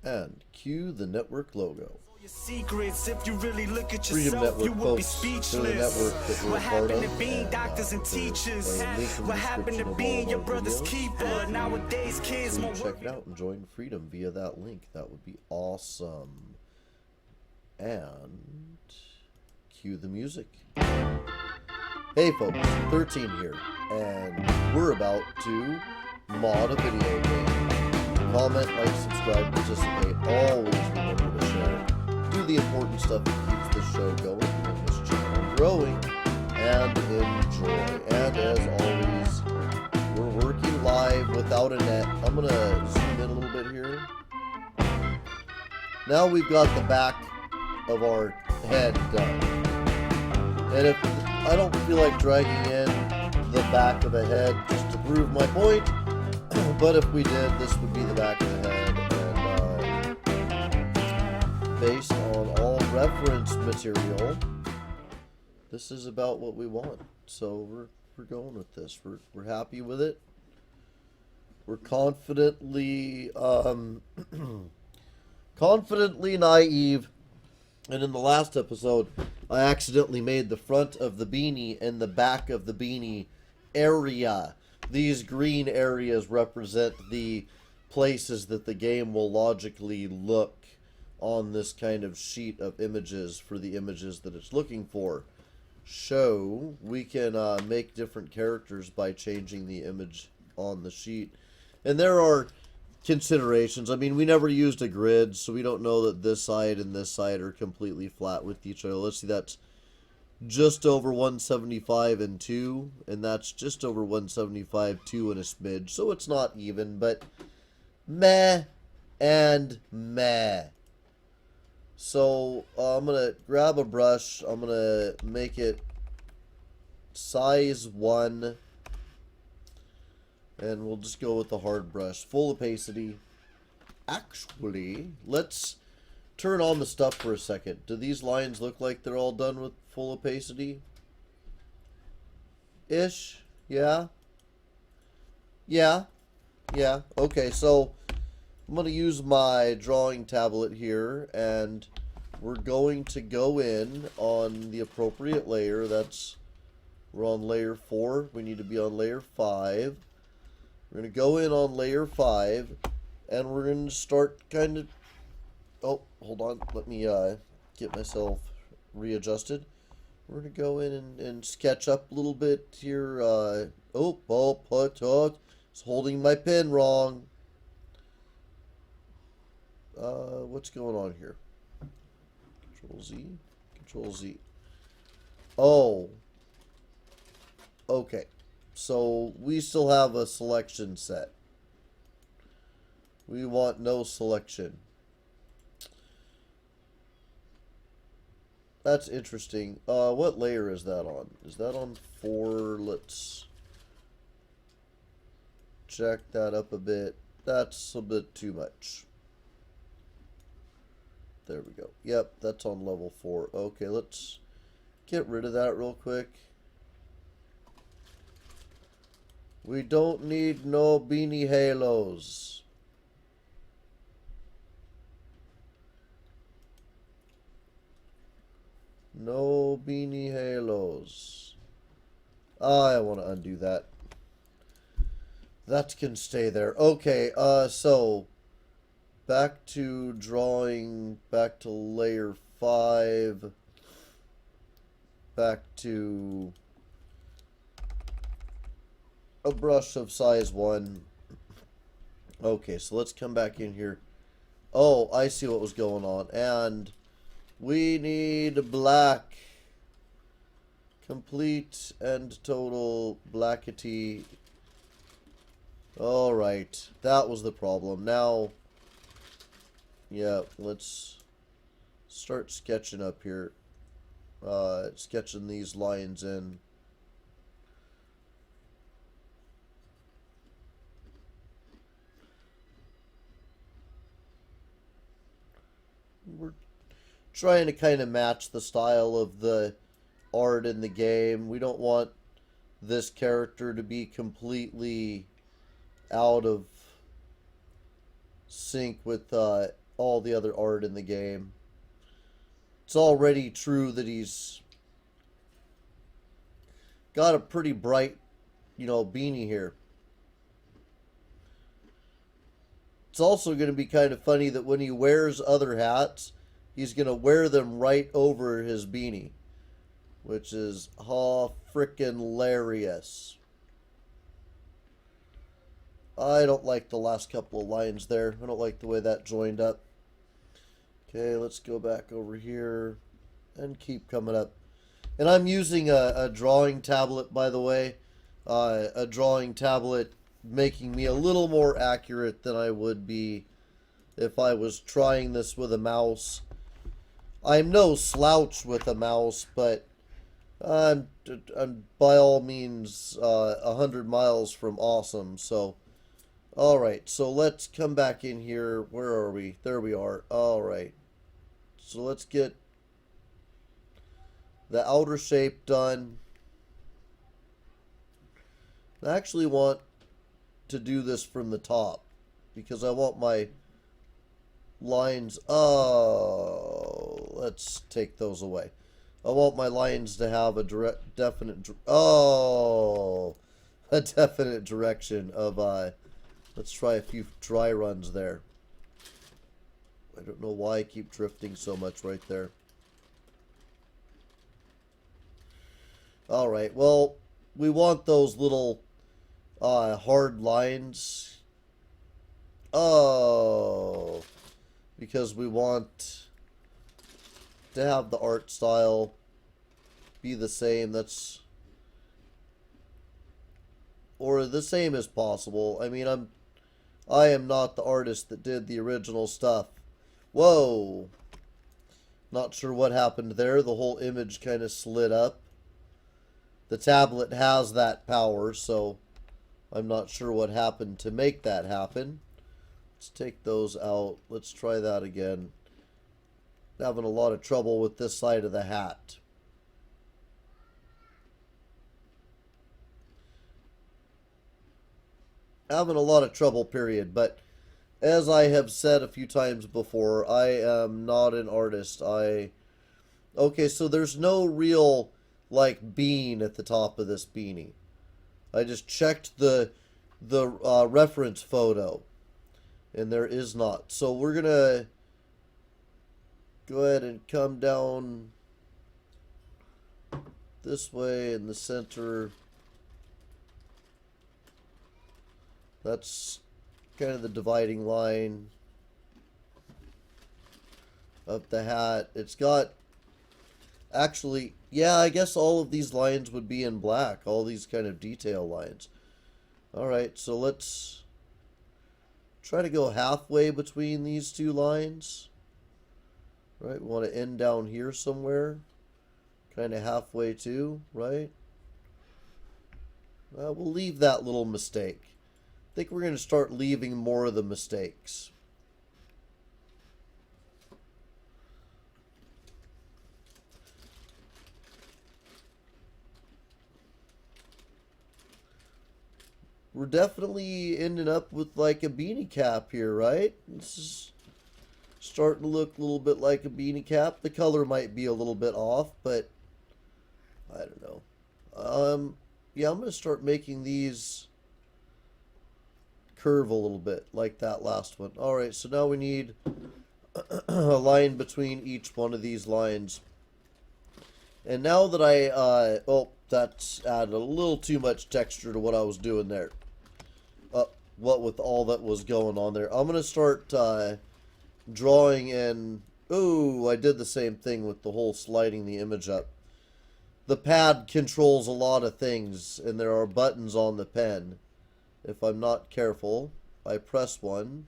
And cue the network logo. Your secrets, if you really look at Freedom yourself, Network, you would be folks. They're the speechless. network that we're What a part happened of. to being And doctors and there's teachers? a link in the What happened description to of all being of your our brother's videos. keeper? Nowadays, kids So more check work. it out and join Freedom via that link. That would be awesome. And cue the music. Hey folks, 13 here, and we're about to mod a video game. Comment, like, subscribe, participate. Always remember to share. Do the important stuff that keeps this show going and this channel growing. And enjoy. And as always, we're working live without a net. I'm going to zoom in a little bit here. Now we've got the back of our head done. And if I don't feel like dragging in the back of the head just to prove my point, but if we did, this would be the back of the head. And based on all reference material, this is about what we want. So we're going with this. We're happy with it. We're confidently confidently naive. And in the last episode, I accidentally made the front of the beanie and the back of the beanie area. These green areas represent the places that the game will logically look on this kind of sheet of images for the images that it's looking for. So we can make different characters by changing the image on the sheet. And there are considerations. I mean, we never used a grid, so we don't know that this side and this side are completely flat with each other. Let's see, that's just over 175 and 2, and that's just over 175, 2 and a smidge. So it's not even, but meh and meh. So I'm going to grab a brush. I'm going to make it size 1. And we'll just go with the hard brush. Full opacity. Actually, let's turn on the stuff for a second. Do these lines look like they're all done with full opacity? Ish? Yeah? Yeah? Yeah. Okay, so I'm going to use my drawing tablet here, and we're going to go in on the appropriate layer. We're on layer 4. We need to be on layer 5. We're going to go in on layer 5, and we're going to start kind of... Oh, hold on. Let me get myself readjusted. We're going to go in and sketch up a little bit here. It's holding my pen wrong. What's going on here? Control Z. Control Z. Oh. Okay. So we still have a selection set. We want no selection. That's interesting. What layer is that on? Is that on 4? Let's check that up a bit. That's a bit too much. There we go. Yep, that's on level 4. Okay, let's get rid of that real quick. We don't need no beanie halos. No beanie halos. I want to undo that. That can stay there. Okay, so back to drawing, back to layer 5, back to a brush of size 1. Okay, so let's come back in here. Oh, I see what was going on. And we need black. Complete and total blackity. Alright, that was the problem. Now, yeah, let's start sketching up here. Sketching these lines in. We're trying to kind of match the style of the art in the game. We don't want this character to be completely out of sync with all the other art in the game. It's already true that he's got a pretty bright, beanie here. It's also going to be kind of funny that when he wears other hats, he's going to wear them right over his beanie, which is frickin' hilarious. I don't like the last couple of lines there. I don't like the way that joined up. Okay, let's go back over here and keep coming up. And I'm using a drawing tablet, by the way. A drawing tablet making me a little more accurate than I would be if I was trying this with a mouse. I'm no slouch with a mouse, but I'm by all means 100 miles from awesome. So, alright, so let's come back in here. Where are we? There we are. Alright. So let's get the outer shape done. I actually want to do this from the top because I want my lines. Oh, let's take those away. I want my lines to have a definite direction of let's try a few dry runs there. I don't know why I keep drifting so much right there. Alright, well, we want those little hard lines. Oh, because we want to have the art style be the same. Or the same as possible. I mean, I am not the artist that did the original stuff. Whoa. Not sure what happened there. The whole image kind of slid up. The tablet has that power, so I'm not sure what happened to make that happen. Let's take those out. Let's try that again. Having a lot of trouble with this side of the hat. Having a lot of trouble, period. But as I have said a few times before, I am not an artist. Okay, so there's no real, like, bean at the top of this beanie. I just checked the reference photo, and there is not. So we're going to go ahead and come down this way in the center. That's kind of the dividing line of the hat. It's got, actually, yeah, I guess all of these lines would be in black. All these kind of detail lines. Alright, so let's try to go halfway between these two lines. Right, we want to end down here somewhere. Kind of halfway too, right? We'll leave that little mistake. I think we're going to start leaving more of the mistakes. We're definitely ending up with like a beanie cap here, right? This is starting to look a little bit like a beanie cap. The color might be a little bit off, but I don't know. Yeah, I'm going to start making these curve a little bit like that last one. Alright, so now we need a line between each one of these lines. And now that oh, that's added a little too much texture to what I was doing there. What with all that was going on there. I'm going to start drawing in. Oh, I did the same thing with the whole sliding the image up. The pad controls a lot of things, and there are buttons on the pen. If I'm not careful, I press one.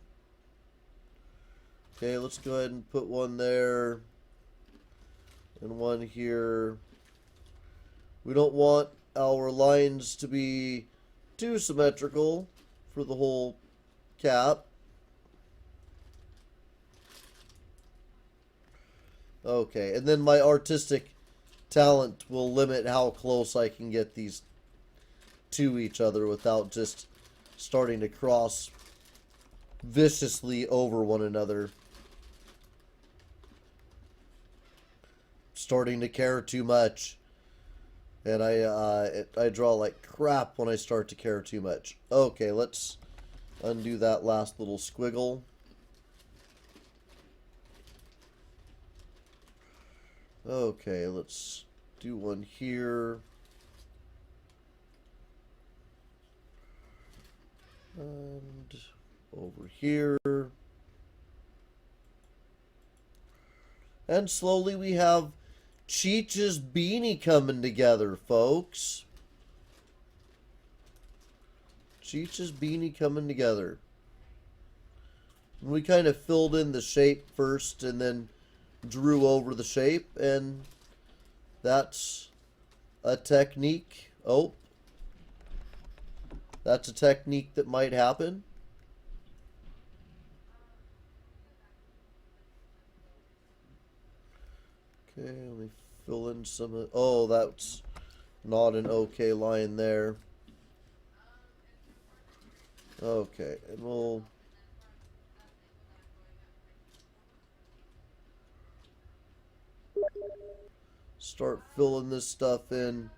Okay, let's go ahead and put one there. And one here. We don't want our lines to be too symmetrical for the whole cap. Okay, and then my artistic talent will limit how close I can get these to each other without just starting to cross viciously over one another. starting to care too much. And I draw like crap when I start to care too much. Okay, let's undo that last little squiggle. Okay, let's do one here. And over here. And slowly we have Cheech's Beenie coming together, folks. Cheech's Beenie coming together. We kind of filled in the shape first and then drew over the shape, and that's a technique. Oh, that's a technique that might happen. Okay, let me fill in some of... Oh, that's not an okay line there. Okay, and we'll... start filling this stuff in.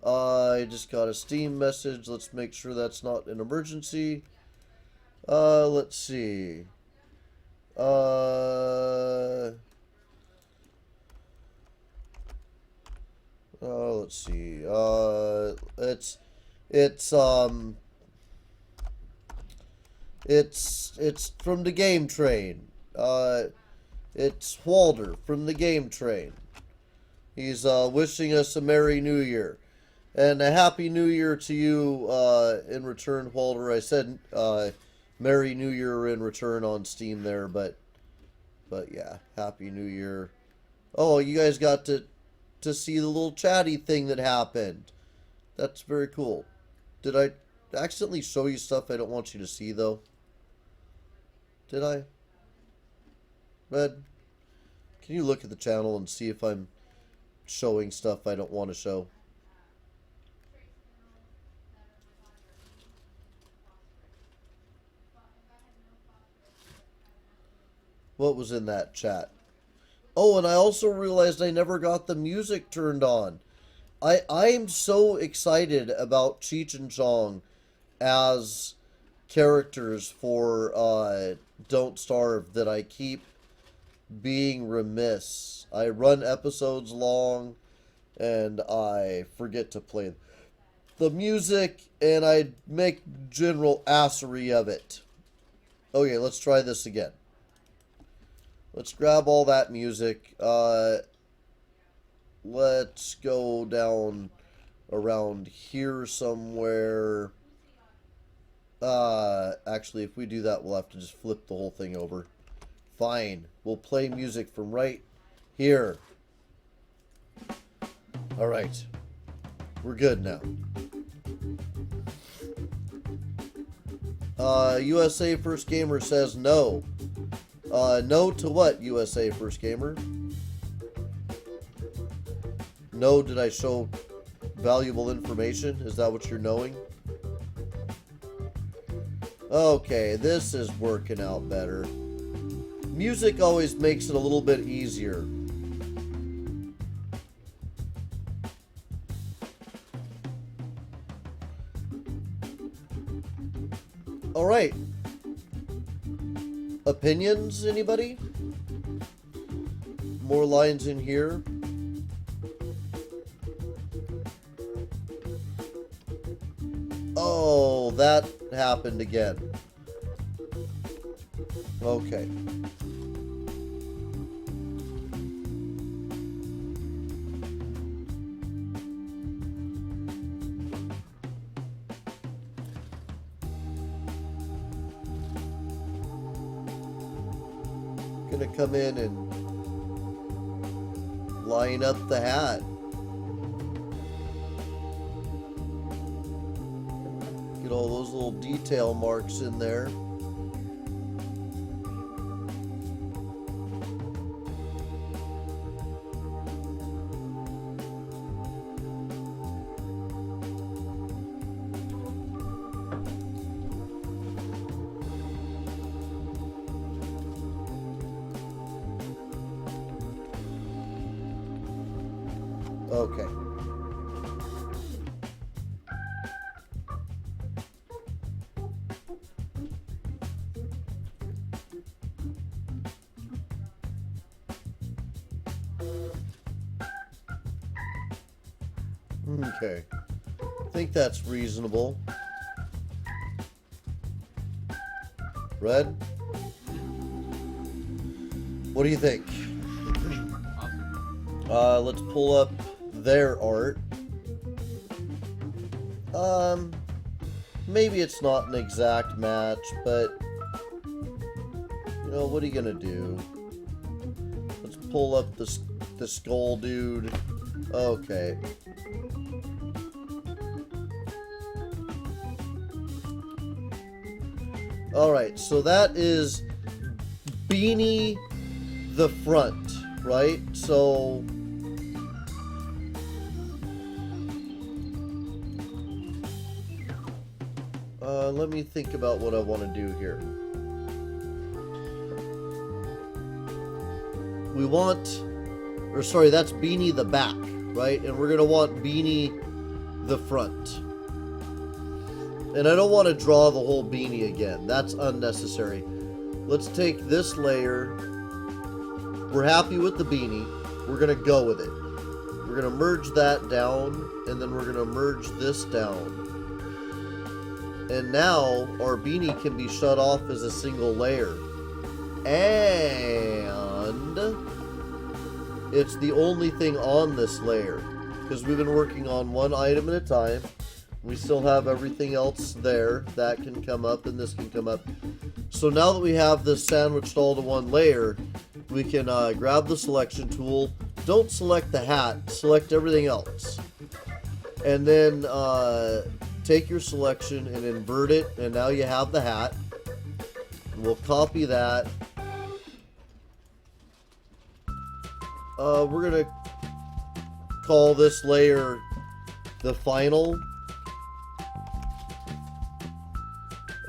I just got a Steam message. Let's make sure that's not an emergency. Let's see. Let's see. It's from the Game Train. It's Walter from the Game Train. He's wishing us a Merry New Year. And a Happy New Year to you in return, Walter. I said Merry New Year in return on Steam there, but yeah, Happy New Year. Oh, you guys got to see the little chatty thing that happened. That's very cool. Did I accidentally show you stuff I don't want you to see, though? Did I? Red, can you look at the channel and see if I'm showing stuff I don't want to show? What was in that chat? Oh, and I also realized I never got the music turned on. I am so excited about Cheech and Chong as characters for Don't Starve that I keep being remiss. I run episodes long and I forget to play the music and I make general assery of it. Okay, let's try this again. Let's grab all that music. Let's go down around here somewhere. Actually, if we do that, we'll have to just flip the whole thing over. Fine. We'll play music from right here. Alright. We're good now. USA First Gamer says no. No to what, USA First Gamer? No, did I show valuable information? Is that what you're knowing? Okay, this is working out better. Music always makes it a little bit easier. Alright. Opinions, anybody? More lines in here. Oh, that happened again. Okay. Gonna come in and line up the hat. Get all those little detail marks in there. Okay. Okay. I think that's reasonable. Red? What do you think? Let's pull up their art. Maybe it's not an exact match, but you know, what are you gonna do? Let's pull up the skull dude. Okay. Alright, so that is Beenie the front, right? So let me think about what I want to do here. We want, or sorry, that's Beenie the back, right? And we're gonna want Beenie the front. And I don't want to draw the whole Beenie again. That's unnecessary. Let's take this layer. We're happy with the Beenie. We're gonna go with it. We're gonna merge that down, and then we're gonna merge this down. And now our Beenie can be shut off as a single layer. And it's the only thing on this layer, because we've been working on one item at a time. We still have everything else there. That can come up and this can come up. So now that we have this sandwiched all to one layer, we can grab the selection tool. Don't select the hat, select everything else. And then take your selection and invert it, and now you have the hat. We'll copy that. We're gonna call this layer the final.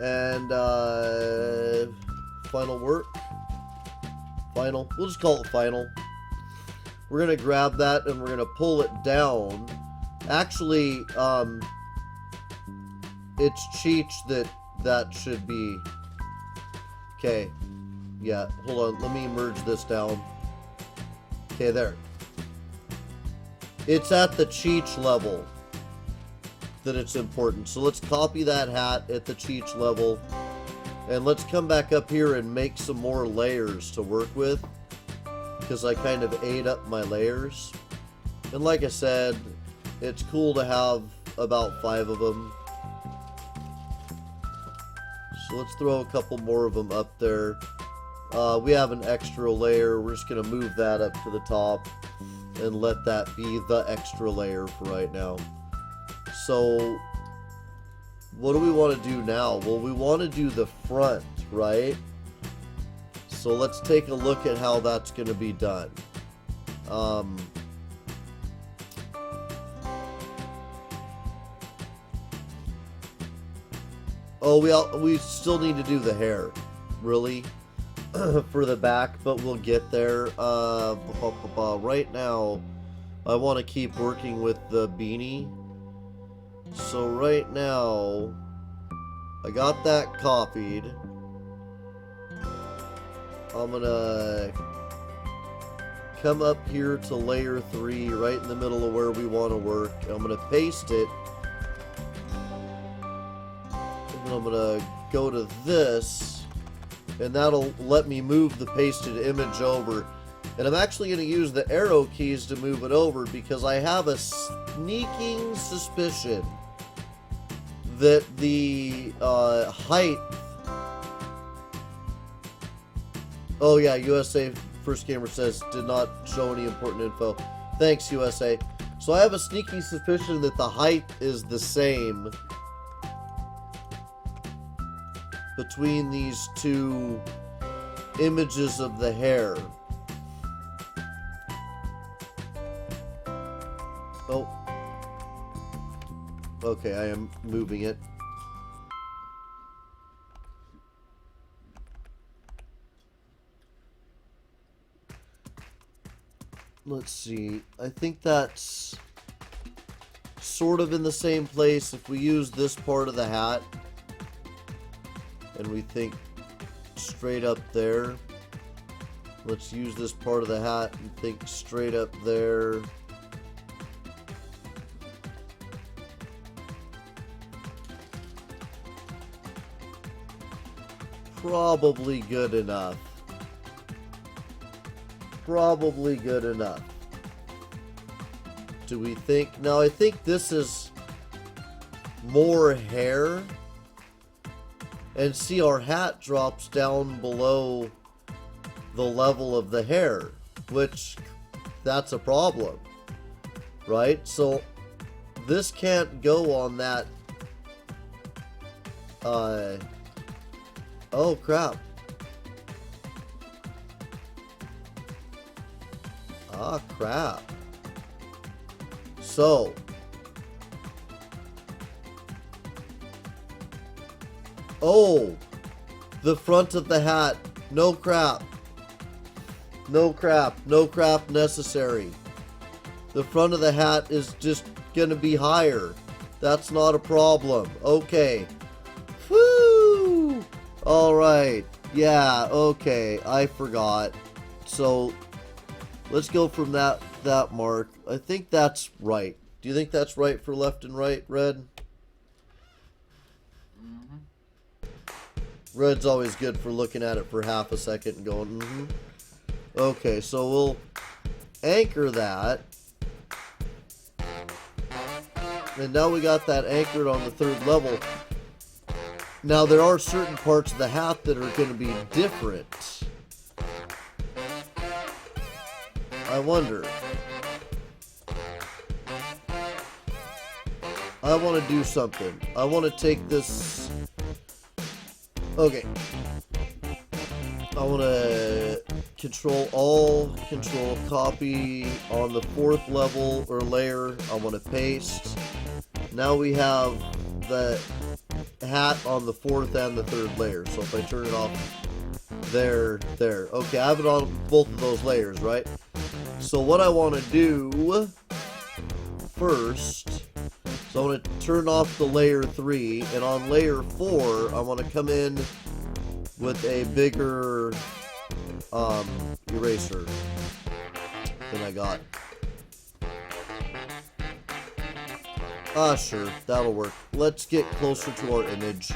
And final work. Final. We'll just call it final. We're gonna grab that and we're gonna pull it down. Actually, it's Cheech that should be. Okay. Yeah, hold on. Let me merge this down. Okay, there. It's at the Cheech level that it's important. So let's copy that hat at the Cheech level. And let's come back up here and make some more layers to work with, because I kind of ate up my layers. And like I said, it's cool to have about 5 of them. So let's throw a couple more of them up there. We have an extra layer. We're just going to move that up to the top and let that be the extra layer for right now. So what do we want to do now? Well, we want to do the front, right? So let's take a look at how that's going to be done. Oh, we still need to do the hair, really, for the back, but we'll get there. Right now, I want to keep working with the Beenie. So right now, I got that copied. I'm gonna come up here to layer 3, right in the middle of where we want to work. I'm gonna paste it. And then I'm gonna go to this, and that'll let me move the pasted image over. And I'm actually going to use the arrow keys to move it over, because I have a sneaking suspicion that the height... Oh yeah, USA First Gamer says, did not show any important info. Thanks, USA. So I have a sneaking suspicion that the height is the same between these two images of the hair. Oh. Okay, I am moving it. let's see. I think that's sort of in the same place. If we use this part of the hat and we think straight up there, let's use this part of the hat and think straight up there. Probably good enough. Probably good enough. Do we think? Now, I think this is more hair. And see, our hat drops down below the level of the hair, which that's a problem, right? So this can't go on that. Oh crap. Ah, crap. So, oh, the front of the hat. No crap. No crap. No crap necessary. The front of the hat is just gonna be higher. That's not a problem. Okay. Woo! Alright. Yeah, okay. I forgot. So, let's go from that mark. I think that's right. Do you think that's right for left and right, Red? Red's always good for looking at it for half a second and going, Okay, so we'll anchor that. And now we got that anchored on the third level. Now there are certain parts of the hat that are going to be different. I wonder. I want to do something. I want to take this. Okay. I want to control copy on the fourth level or layer. I want to paste. Now we have the hat on the fourth and the third layer. So if I turn it off, there. Okay, I have it on both of those layers, right? So what I want to do first, so I want to turn off the layer 3, and on layer 4, I want to come in with a bigger eraser than I got. Sure, that'll work. Let's get closer to our image.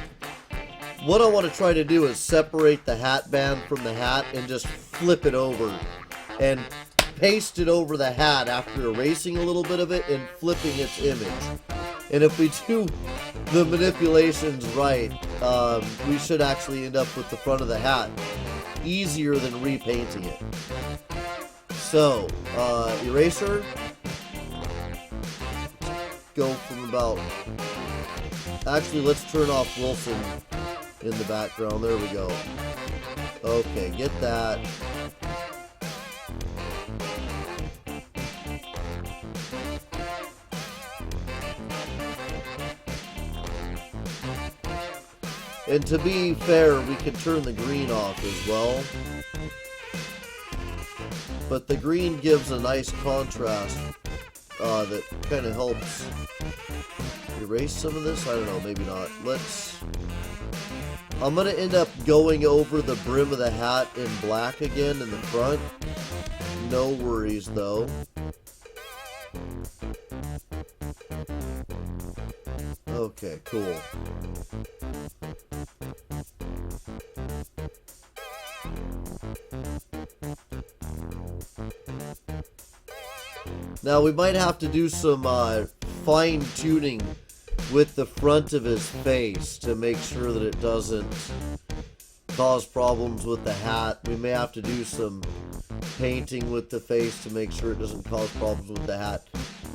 What I want to try to do is separate the hat band from the hat and just flip it over and paste it over the hat after erasing a little bit of it and flipping its image. And if we do the manipulations right, we should actually end up with the front of the hat easier than repainting it. So, eraser. Go from about... Actually, let's turn off Wilson in the background. There we go. Okay, get that. And to be fair, we could turn the green off as well. But the green gives a nice contrast that kind of helps erase some of this. I don't know, maybe not. I'm going to end up going over the brim of the hat in black again in the front. No worries, though. Okay, cool. Now we might have to do some fine-tuning with the front of his face to make sure that it doesn't cause problems with the hat. We may have to do some painting with the face to make sure it doesn't cause problems with the hat.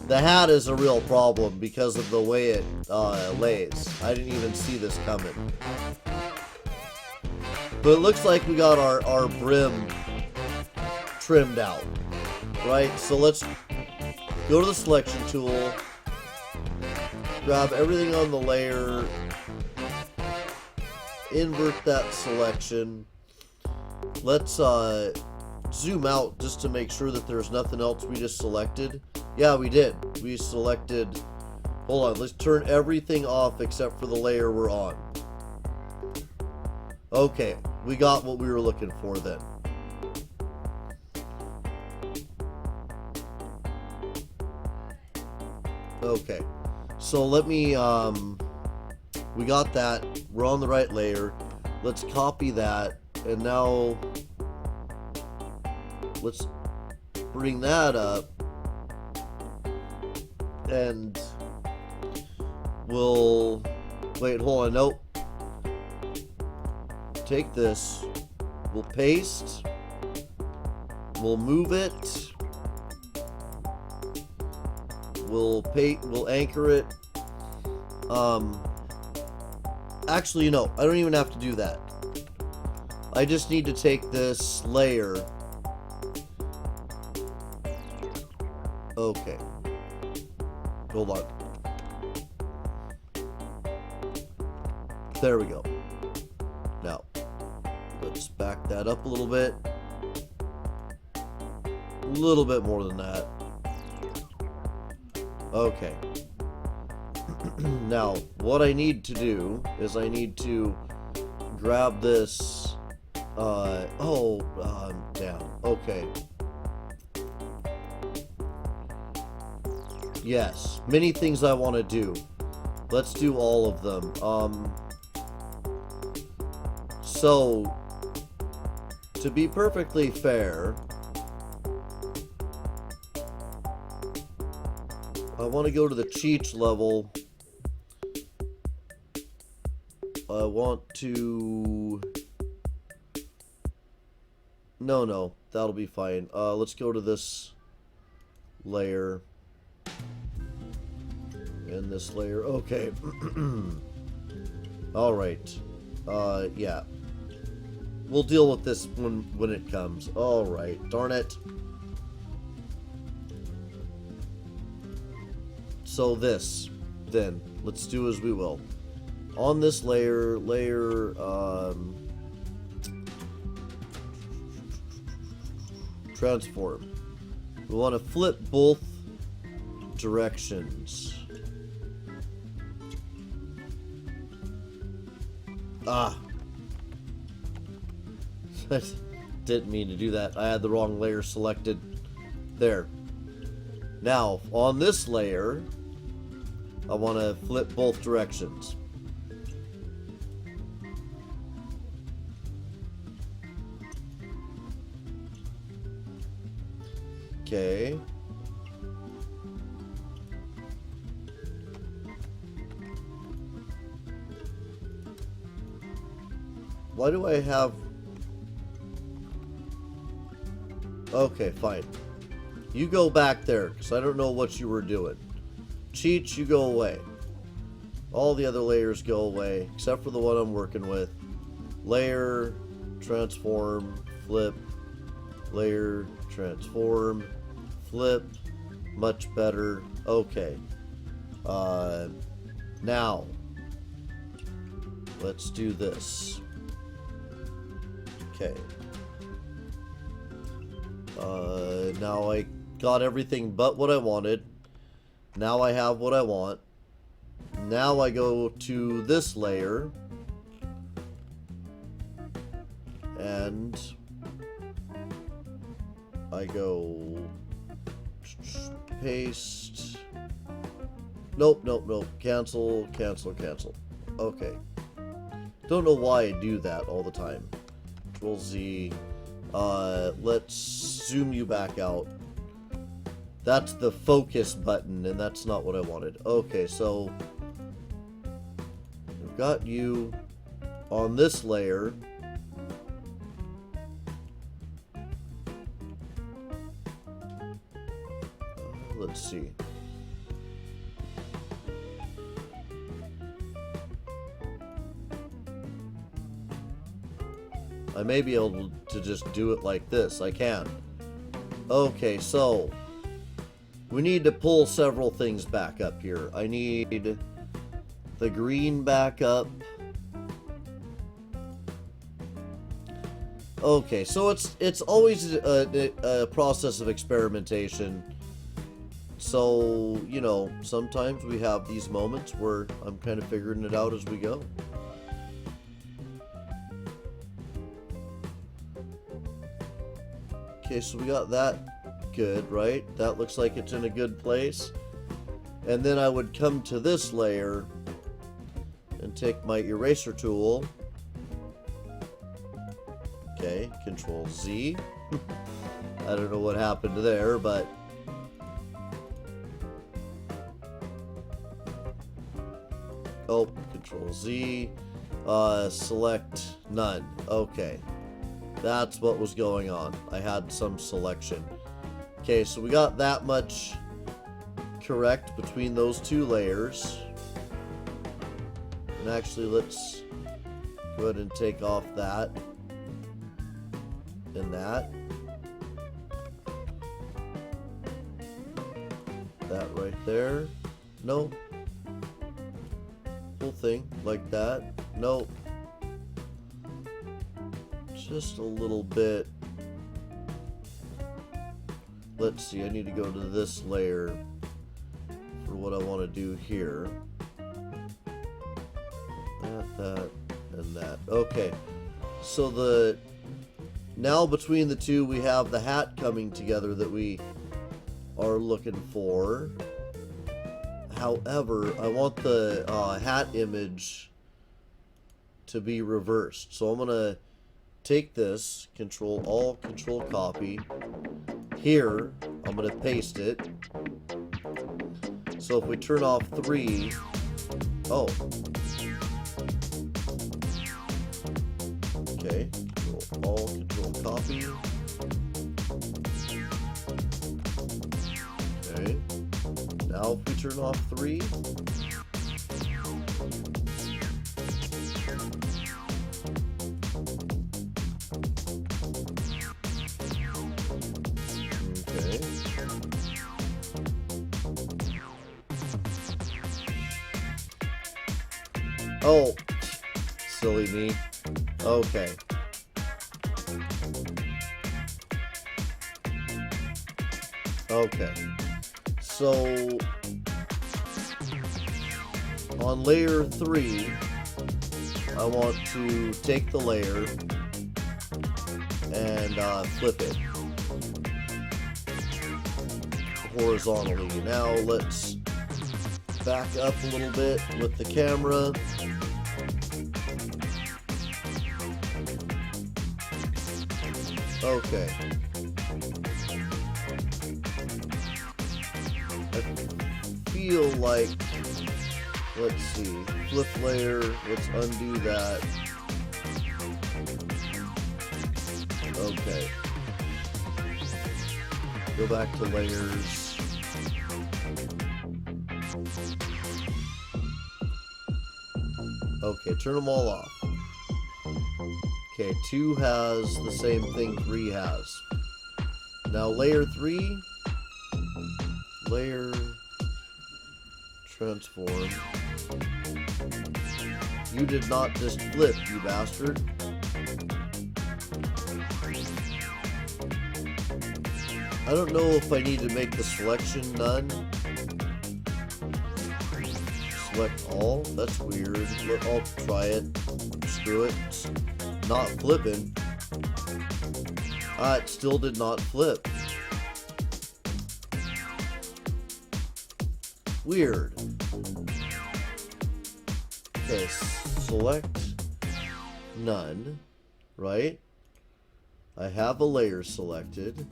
The hat is a real problem because of the way it lays. I didn't even see this coming. But it looks like we got our brim trimmed out, right? So let's go to the selection tool, grab everything on the layer, invert that selection. Let's zoom out just to make sure that there's nothing else we just selected. Yeah, we did. We selected... Hold on, let's turn everything off except for the layer we're on. Okay, we got what we were looking for then. Okay, so let me, we got that. We're on the right layer. Let's copy that, and now let's bring that up, and we'll, wait, hold on, nope. Take this, we'll paste, we'll move it, we'll anchor it. Actually, you know, I don't even have to do that. I just need to take this layer. Okay. Hold on. There we go. Now, let's back that up a little bit. A little bit more than that. Okay. Now, what I need to do is I need to grab this. Down. Okay. Yes, many things I want to do. Let's do all of them. So, to be perfectly fair, I want to go to the Cheech level. I want to... No, that'll be fine. Let's go to this layer. And this layer. Okay. Alright. Yeah. We'll deal with this when it comes. Alright. Darn it. So this. Then. Let's do as we will. On this layer, transform. We want to flip both directions. Didn't mean to do that. I had the wrong layer selected. There. Now, on this layer, I want to flip both directions. Okay. Why do I have... Okay, fine. You go back there, because I don't know what you were doing. Cheech, you go away. All the other layers go away, except for the one I'm working with. Layer, transform, flip, layer, transform, flip. Much better. Okay. Now, let's do this. Okay. Now I got everything but what I wanted. Now I have what I want. Now I go to this layer. And I go paste. Nope. Cancel. Okay. Don't know why I do that all the time. Control Z. Let's zoom you back out. That's the focus button, and that's not what I wanted. Okay, so we've got you on this layer. Let's see. I may be able to just do it like this. I can. Okay, so we need to pull several things back up here. I need the green back up. Okay, so it's always a process of experimentation. So, you know, sometimes we have these moments where I'm kind of figuring it out as we go. Okay, so we got that good, right? That looks like it's in a good place. And then I would come to this layer and take my eraser tool. Okay, Control Z. I don't know what happened there, but oh, Control Z. Select none. Okay, that's what was going on. I had some selection. Okay, so we got that much correct between those two layers. And actually, let's go ahead and take off that and that. That right there. Nope. Whole thing like that. Nope. Just a little bit. Let's see, I need to go to this layer for what I want to do here. That, and that. Okay. So now between the two we have the hat coming together that we are looking for. However, I want the hat image to be reversed. So I'm going to take this, Control Alt, Control Copy. Here, I'm going to paste it. So if we turn off 3, oh. Okay, Control Alt, Control Copy. Okay. Now if we turn off 3, okay. Oh, silly me. Okay. Okay. So on layer 3, I want to take the layer and flip it horizontally. Now let's back up a little bit with the camera. Okay. I feel like, let's see, flip layer, let's undo that. Okay. Go back to layers. Okay, turn them all off. Okay, 2 has the same thing 3 has. Now layer 3, layer, transform. You did not just flip, you bastard. I don't know if I need to make the selection none. Select all? That's weird. I'll try it. Screw it. It's not flipping. It still did not flip. Weird. Okay, select none, right? I have a layer selected.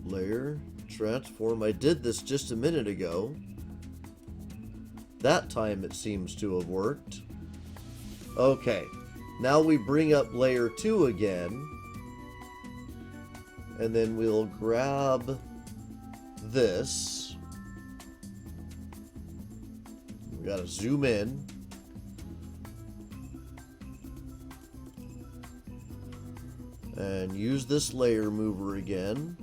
Layer, transform. I did this just a minute ago. That time it seems to have worked. Okay, now we bring up layer 2 again. And then we'll grab this. We gotta zoom in. And use this layer mover again.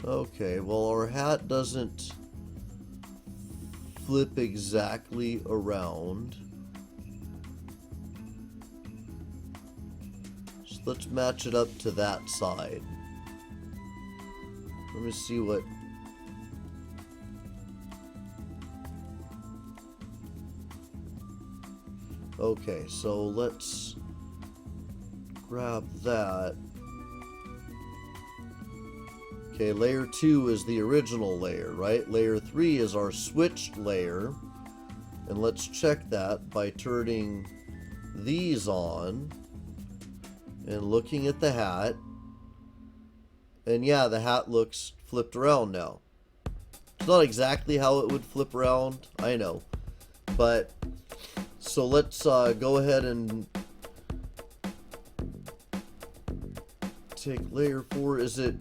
Okay, well, our hat doesn't flip exactly around. So let's match it up to that side. Let me see what... Okay, so let's grab that. Okay, layer 2 is the original layer, right? Layer 3 is our switched layer. And let's check that by turning these on and looking at the hat. And yeah, the hat looks flipped around now. It's not exactly how it would flip around, I know. But, so let's go ahead and take layer 4. Is it...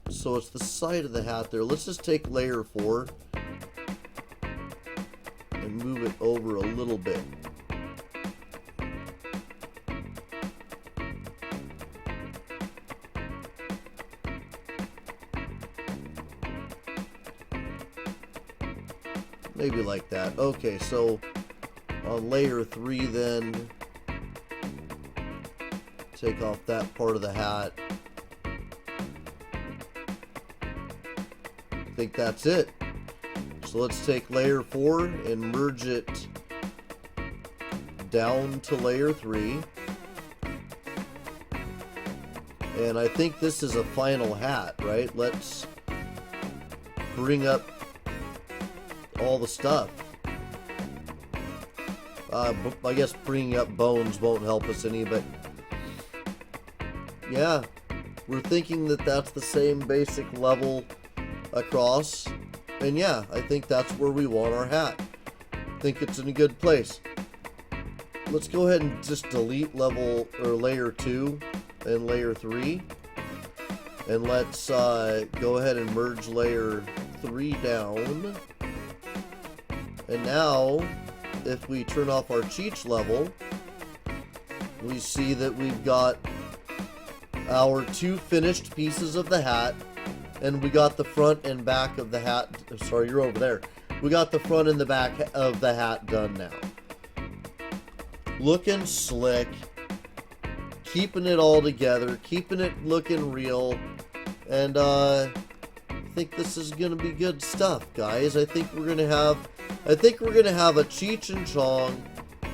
So it's the side of the hat there. Let's just take layer 4 and move it over a little bit. Maybe like that. Okay, so on layer 3 then, take off that part of the hat. I think that's it. So let's take layer 4 and merge it down to layer 3. And I think this is a final hat, right? Let's bring up all the stuff. I guess bringing up bones won't help us any, but yeah, we're thinking that that's the same basic level across, and yeah, I think that's where we want our hat. I think it's in a good place. Let's go ahead and just delete level or layer 2 and layer 3, and let's go ahead and merge layer 3 down. And now if we turn off our Cheech level, we see that we've got our 2 finished pieces of the hat. And we got the front and back of the hat. Sorry, you're over there. We got the front and the back of the hat done now. Looking slick. Keeping it all together. Keeping it looking real. And I think this is gonna be good stuff, guys. I think we're gonna have a Cheech and Chong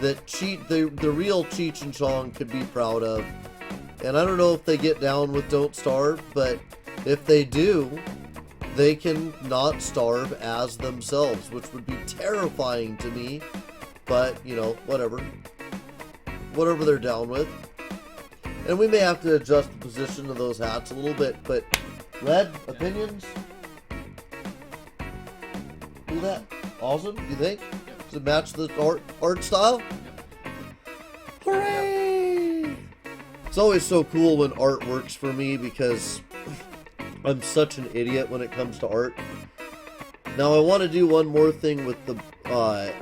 that the real Cheech and Chong could be proud of. And I don't know if they get down with Don't Starve, but if they do, they can not starve as themselves, which would be terrifying to me. But, you know, whatever they're down with. And we may have to adjust the position of those hats a little bit, but Red, opinions? Do that? Awesome, you think? Does it match the art style? Hooray! It's always so cool when art works for me because I'm such an idiot when it comes to art. Now I want to do one more thing with the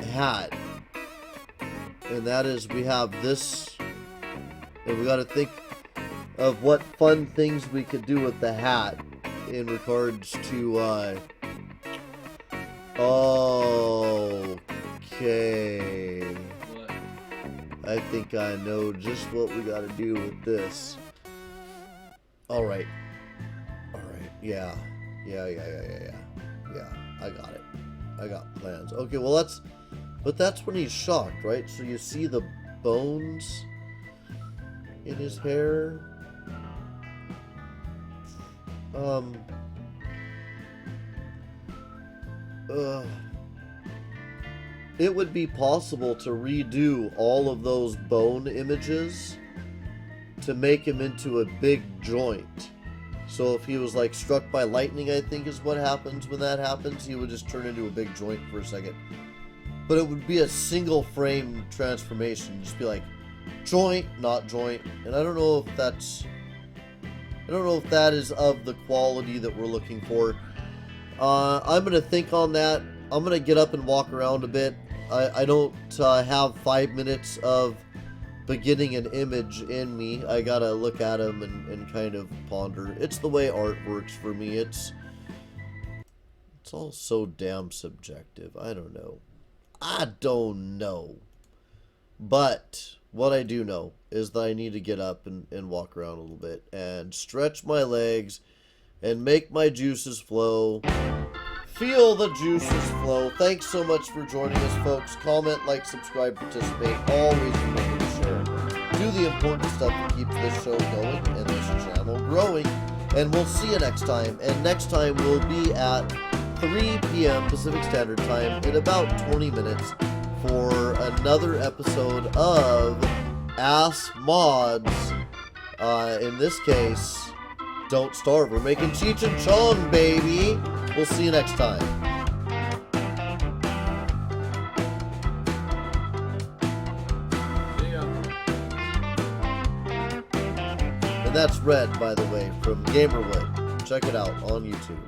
hat. And that is we have this. And we got to think of what fun things we could do with the hat in regards to okay. What? I think I know just what we got to do with this. Alright. Yeah, I got it. I got plans. Okay, well that's when he's shocked, right? So you see the bones in his hair. It would be possible to redo all of those bone images to make him into a big joint. So if he was like struck by lightning, I think is what happens when that happens, he would just turn into a big joint for a second. But it would be a single frame transformation, just be like joint, not joint. And I don't know if that is of the quality that we're looking for. I'm gonna think on that. I'm gonna get up and walk around a bit. I don't have 5 minutes of beginning an image in me, I gotta look at them and kind of ponder. It's the way art works for me. It's all so damn subjective. I don't know. But what I do know is that I need to get up and walk around a little bit and stretch my legs and make my juices flow. Feel the juices flow. Thanks so much for joining us, folks. Comment, like, subscribe, participate. Always remember to share. Do the important stuff that keeps this show going and this channel growing. And we'll see you next time. And next time we'll be at 3 p.m. Pacific Standard Time in about 20 minutes for another episode of Ask Mods. In this case, Don't Starve. We're making Cheech and Chong, baby. We'll see you next time. And that's Red, by the way, from Gamerwood. Check it out on YouTube.